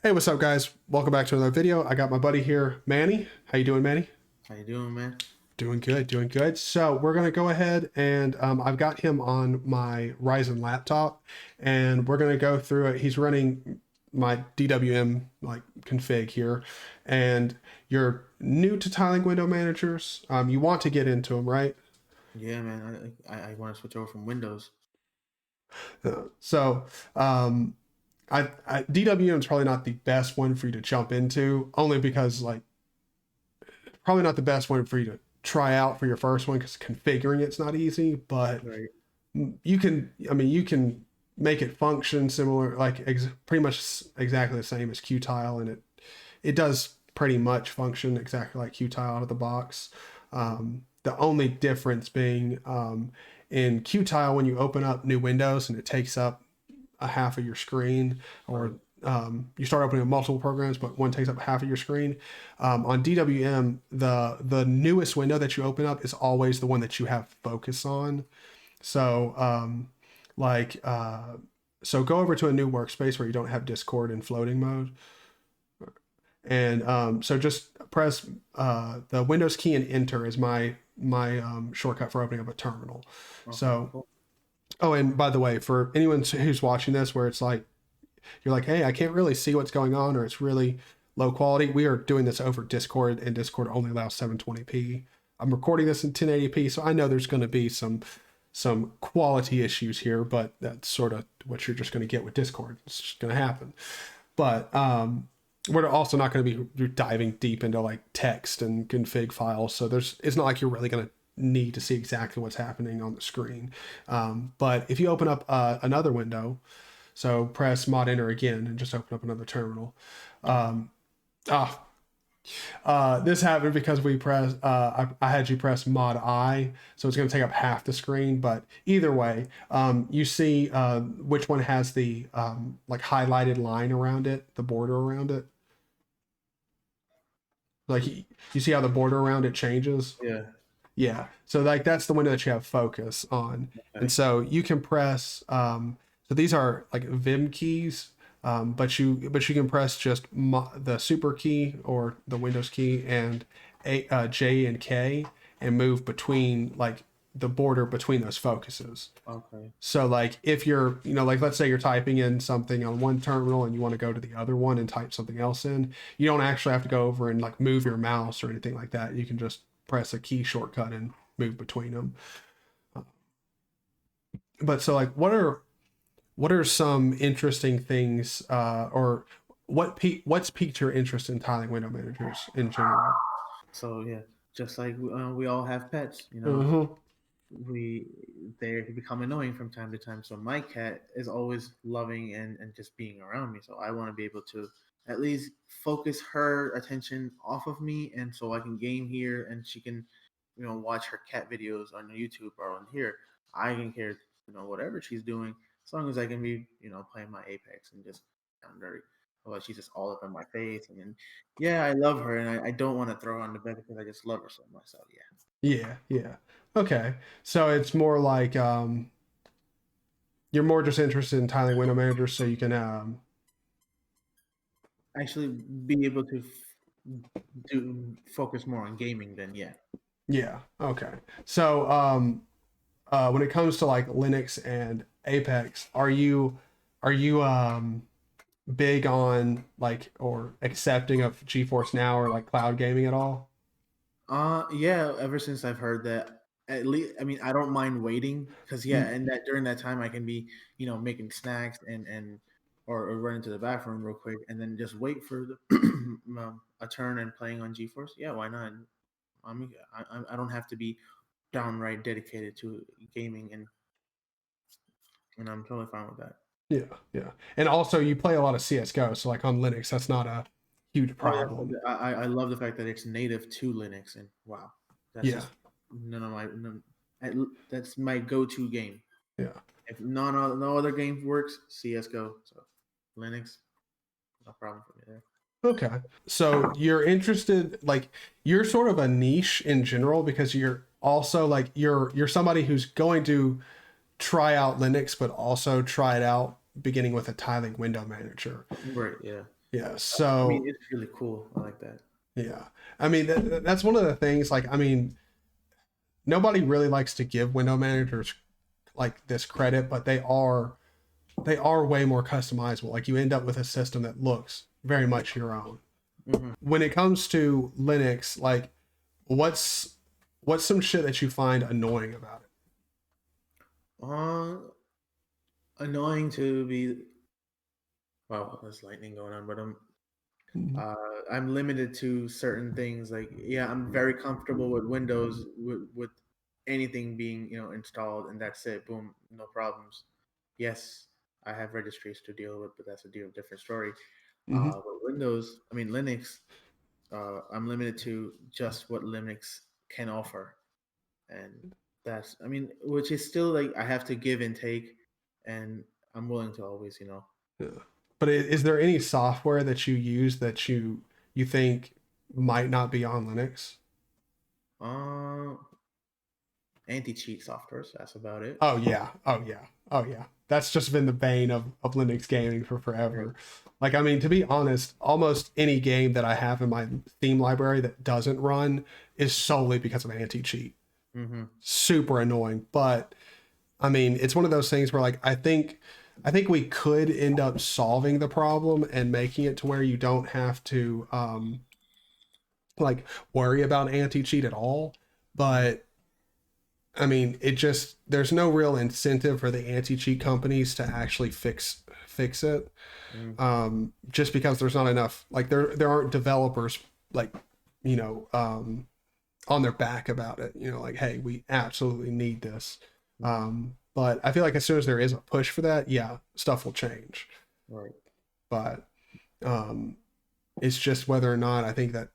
Hey, what's up, guys? Welcome back to another video. I got my buddy here, Manny. How you doing, Manny? How you doing, man? Doing good, doing good. So we're gonna go ahead and I've got him on my Ryzen laptop, and we're gonna go through it. He's running my DWM like config here, and you're new to tiling window managers. You want to get into them, right? Yeah, man. I want to switch over from Windows. So DWM is probably not the best one for you to jump into, only because like probably not the best one for you to try out for your first one because configuring it's not easy, but Right. you can, I mean, you can make it function similar, like pretty much exactly the same as Qtile, and it does pretty much function exactly like Qtile out of the box. The only difference being in Qtile, when you open up new windows and it takes up a half of your screen, or you start opening multiple programs, but one takes up half of your screen. On DWM, the newest window that you open up is always the one that you have focus on. So, so go over to a new workspace where you don't have Discord in floating mode, and so just press the Windows key and Enter is my shortcut for opening up a terminal. Okay. So, Cool. oh, and by the way, for anyone who's watching this, where it's like you're like, hey, I can't really see what's going on, or it's really low quality. We are doing this over Discord, and Discord only allows 720p. I'm recording this in 1080p, so I know there's going to be some quality issues here, but that's sort of what you're just going to get with Discord. It's just going to happen. But we're also not going to be diving deep into like text and config files, so it's not like you're really going to need to see exactly what's happening on the screen. But if you open up another window, so press Mod Enter again and just open up another terminal. Um, ah, this happened because I had you press Mod I, so it's going to take up half the screen. But either way, you see which one has the like highlighted line around it, the border around it. Like you see how the border around it changes. Yeah. Yeah. So like that's the window that you have focus on. And Okay. so you can press so these are like Vim keys, but you can press just the super key or the Windows key and J and K and move between like the border between those focuses. Okay. So like if you're, like let's say you're typing in something on one terminal and you want to go to the other one and type something else in, you don't actually have to go over and like move your mouse or anything like that. You can just press a key shortcut and move between them. But so like what are some interesting things or what's piqued your interest in tiling window managers in general? So yeah, just like we all have pets, Mm-hmm. we they become annoying from time to time. So my cat is always loving and just being around me. So I want to be able to at least focus her attention off of me, and so I can game here, and she can, watch her cat videos on YouTube or on here. I can care, whatever she's doing, as long as I can be, playing my Apex and just I'm very. Well, she's just all up in my face, and then, yeah, I love her, and I don't want to throw her on the bed because I just love her so much. So yeah. Yeah, yeah. Okay. So it's more like you're more just interested in tiling window managers so you can Actually be able to do focus more on gaming then yeah. yeah, okay. So when it comes to like Linux and Apex, are you big on like or accepting of GeForce Now or like cloud gaming at all? Yeah, ever since I've heard that, at least I mean I don't mind waiting because yeah, Mm, and that during that time I can be, making snacks and or run into the bathroom real quick and then just wait for a turn and playing on GeForce. Yeah, why not? I don't have to be downright dedicated to gaming and I'm totally fine with that. yeah, yeah. And also you play a lot of CS:GO, so like on Linux, that's not a huge Oh yeah, problem. I love the fact that it's native to Linux, and wow, that's Yeah, just none of my none, that's my go-to game. yeah. If no other game works, CS:GO. So Linux, no problem for me there. Okay. So you're interested, like you're sort of a niche in general because you're also like you're somebody who's going to try out Linux, but also try it out beginning with a tiling window manager. Right? Yeah. Yeah. I mean, So it's really cool. I like that. yeah, I mean that's one of the things. Like, I mean, nobody really likes to give window managers like this credit, but they are way more customizable. Like, you end up with a system that looks very much your own. Hmm. When it comes to Linux, like, what's what's some shit that you find annoying about Uh, Annoying to be. Wow, there's lightning going on, but it? uh, I'm limited to certain things. Like, yeah, I'm very comfortable with Windows with anything being installed, and that's it. Boom, no problems. Yes, I have registries to deal with, but that's a different story. Mm-hmm. But Windows, I mean Linux, I'm limited to just what Linux can offer, and that's, I mean, which is still like I have to give and take, and I'm willing to always, Yeah. But is there any software that you use that you think might not be on Linux? uh, anti-cheat softwares. That's about it. Oh yeah. Oh yeah. Oh yeah. That's just been the bane of Linux gaming for Right. forever. Like, I mean, to be honest, almost any game that I have in my Steam library that doesn't run is solely because of anti-cheat. Mm-hmm. Super annoying. But I mean, it's one of those things where, like, I think we could end up solving the problem and making it to where you don't have to like worry about anti-cheat at all. Mm-hmm. But I mean, it just there's no real incentive for the anti-cheat companies to actually fix it. Mm-hmm. Just because there's not enough, like, there aren't developers, like, you know, on their back about it. Like, hey, we absolutely need this. But I feel like as soon as there is a push for that, yeah, stuff will change. Right. But um, it's just whether or not I think that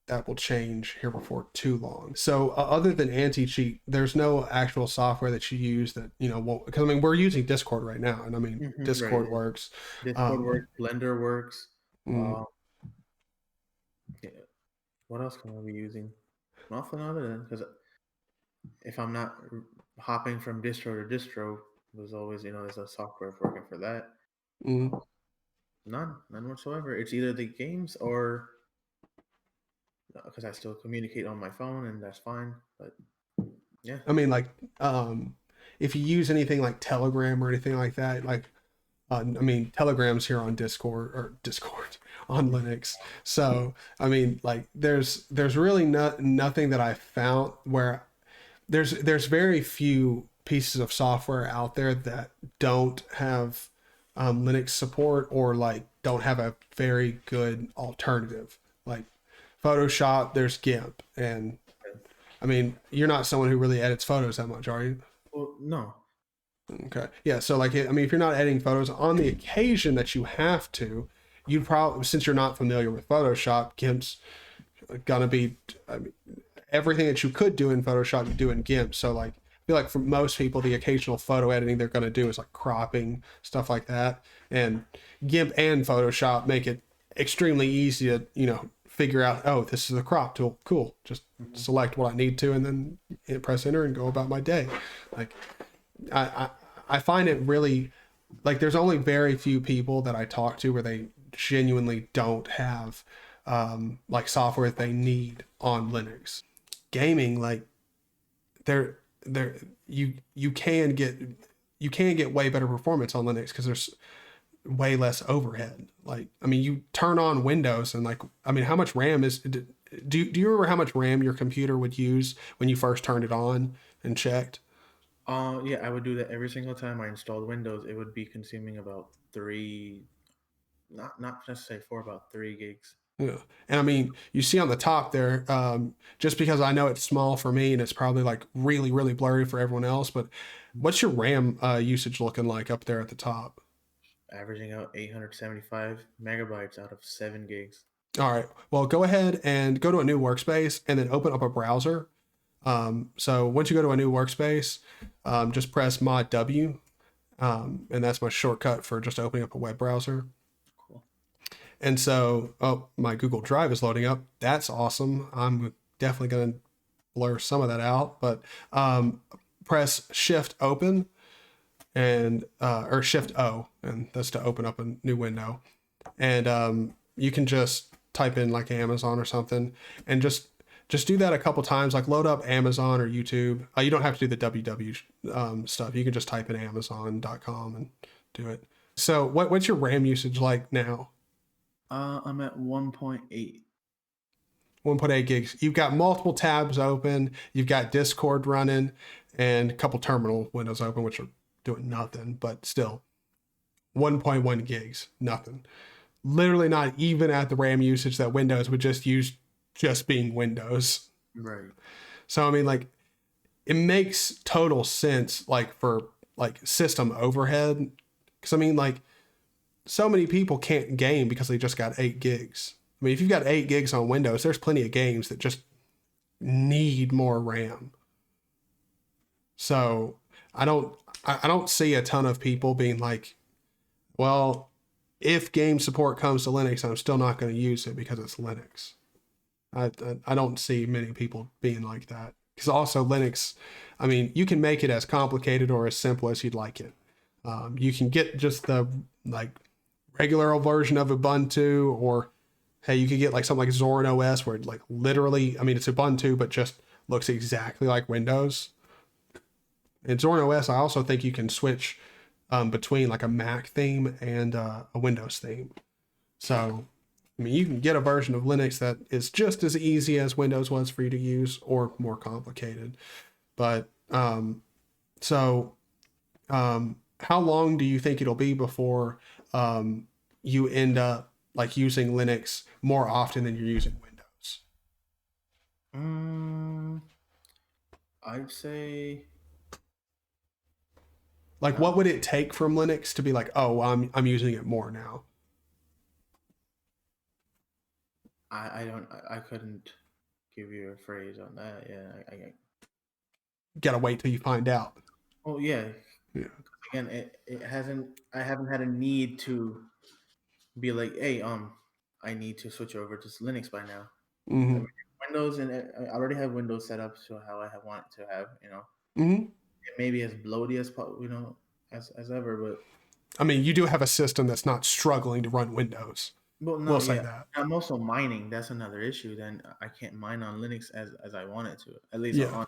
that will change here before too long. So other than anti-cheat, there's no actual software that you use that won't, because I mean we're using Discord right now, and I mean Mm-hmm. Right. Discord works. Discord Um, works. Blender works. mm, Uh, yeah. What else can I be using? Nothing other than, because if I'm not hopping from distro to distro, there's always, there's a software working for that. mm. Uh, none whatsoever. It's either the games or because I still communicate on my phone, and that's fine. But yeah. I mean, like, if you use anything like Telegram or anything like that, like, I mean, Telegram's here on Discord on Linux. So I mean, like, there's really nothing that I found where there's very few pieces of software out there that don't have Linux support, or like don't have a very good alternative. Like Photoshop, there's GIMP, and I mean, you're not someone who really edits photos that much, are you? Well, no. Okay. Yeah. So, like, I mean, if you're not editing photos, on the occasion that you have to, you'd probably, since you're not familiar with Photoshop, GIMP's gonna be, I mean, everything that you could do in Photoshop, you do in GIMP. So, like, I feel like for most people, the occasional photo editing they're gonna do is like cropping, stuff like that. And GIMP and Photoshop make it extremely easy to, figure out, oh, this is a crop tool. Cool. Just Mm-hmm. select what I need to, and then press enter and go about my day. Like, I, I I find it really, like, there's only very few people that I talk to where they genuinely don't have like software that they need on Linux. Gaming, like, there there you can get way better performance on Linux because there's way less overhead. Like, I mean, you turn on Windows and, like, I mean, how much RAM is do you remember how much RAM your computer would use when you first turned it on and checked? Yeah, I would do that every single time I installed Windows. It would be consuming about three, not necessarily four, about 3 gigs. Yeah. And I mean, you see on the top there, just because I know it's small for me and it's probably like really, really blurry for everyone else, but what's your RAM usage looking like up there at the top? Averaging out 875 megabytes out of 7 gigs. All right. Well, go ahead and go to a new workspace and then open up a browser. So once you go to a new workspace, just press Mod W, and that's my shortcut for just opening up a web browser. Cool. And so, oh, my Google Drive is loading up. That's awesome. I'm definitely going to blur some of that out, but press Shift Open and or Shift O, and that's to open up a new window. And you can just type in like Amazon or something and just do that a couple times, like load up Amazon or YouTube. You don't have to do the www stuff. You can just type in amazon.com and do it. So what's your RAM usage like now? I'm at 1.8. 1.8 gigs. You've got multiple tabs open. You've got Discord running and a couple terminal windows open, which are doing nothing, but still 1.1 gigs, nothing. Literally not even at the RAM usage that Windows would just use, just being Windows. Right. So, I mean, like, it makes total sense, like, for like system overhead. Because, I mean, like, so many people can't game because they just got 8 gigs. I mean, if you've got 8 gigs on Windows, there's plenty of games that just need more RAM. So I don't see a ton of people being like, well, if game support comes to Linux, I'm still not going to use it because it's Linux. I don't see many people being like that. Because also Linux, I mean, you can make it as complicated or as simple as you'd like it. You can get just the like regular version of Ubuntu, or hey, you could get like something like Zorin OS where it like literally, I mean, it's Ubuntu, but just looks exactly like Windows. And Zorin OS, I also think you can switch between like a Mac theme and a Windows theme. So, I mean, you can get a version of Linux that is just as easy as Windows was for you to use, or more complicated. But how long do you think it'll be before you end up like using Linux more often than you're using Windows? I'd say Like, what would it take from Linux to be like, oh, I'm using it more now? I couldn't give you a phrase on that. Yeah, I Gotta wait till you find out. oh yeah. Yeah. Again, I haven't had a need to be like, hey, I need to switch over to Linux by now. Mm-hmm. I mean, Windows, and I already have Windows set up to how I want it to have. Mm-hmm. It may be as bloaty as as ever, but I mean, you do have a system that's not struggling to run Windows. well, no, We'll say yeah. that. I'm also mining. That's another issue. Then I can't mine on Linux as I want it to. At least Yeah. on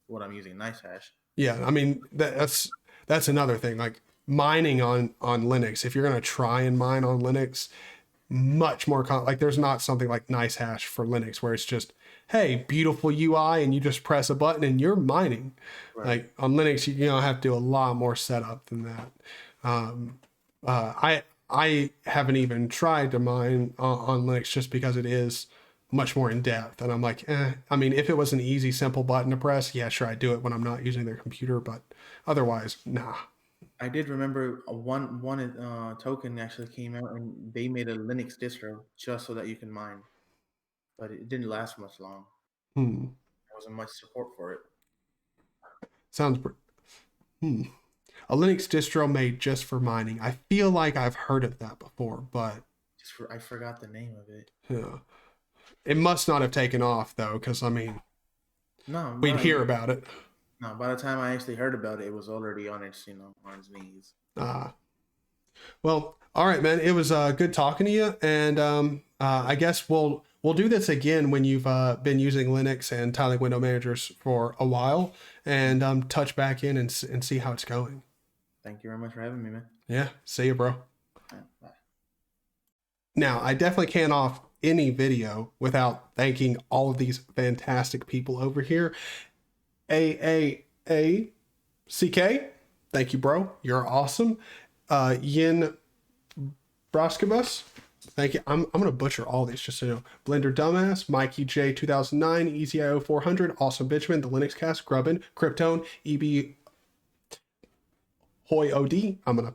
what I'm using, nice hash. Yeah. I mean, that's another thing. Like mining on Linux, if you're gonna try and mine on Linux, much more like there's not something like nice hash for Linux where it's just, hey, beautiful UI and you just press a button and you're mining. Right. Like on Linux, you know, have to do a lot more setup than that. I haven't even tried to mine on Linux just because it is much more in depth. And I'm like, I mean, if it was an easy, simple button to press, yeah, sure, I'd do it when I'm not using their computer, but otherwise, nah. I did remember one token actually came out, and they made a Linux distro just so that you can mine, but it didn't last much long. There wasn't much support for it. Sounds. A Linux distro made just for mining. I feel like I've heard of that before, but I forgot the name of it. Yeah, it must not have taken off though, because I mean, we'd hear about it. No, by the time I actually heard about it, it was already on its on its knees. Well, all right, man. It was good talking to you, and I guess we'll do this again when you've been using Linux and tiling window managers for a while, and touch back in and see how it's going. Thank you very much for having me, man. Yeah, see you, bro. Bye. Now, I definitely can't off any video without thanking all of these fantastic people over here. AAACK, thank you, bro. You're awesome. Yin Broskibus, thank you. I'm gonna butcher all these just so you know. Blender Dumbass, Mikey J 2009, EasyIO 400, Awesome Bitchman, The Linux Cast, Grubbin, Kryptone, EB Hoy OD. I'm gonna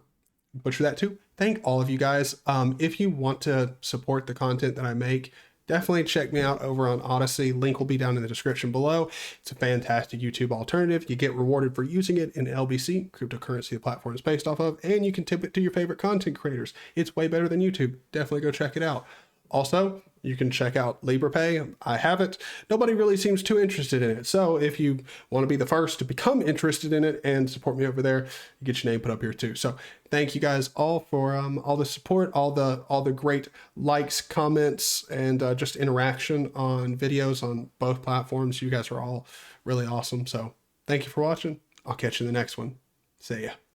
butcher that too. Thank all of you guys. If you want to support the content that I make, definitely check me out over on Odyssey. Link will be down in the description below. It's a fantastic YouTube alternative. You get rewarded for using it in LBC, cryptocurrency the platform is based off of, and you can tip it to your favorite content creators. It's way better than YouTube. Definitely go check it out. Also, you can check out LibrePay. I have it. Nobody really seems too interested in it. So if you want to be the first to become interested in it and support me over there, you get your name put up here too. So thank you guys all for all the support, all the great likes, comments, and just interaction on videos on both platforms. You guys are all really awesome. So thank you for watching. I'll catch you in the next one. See ya.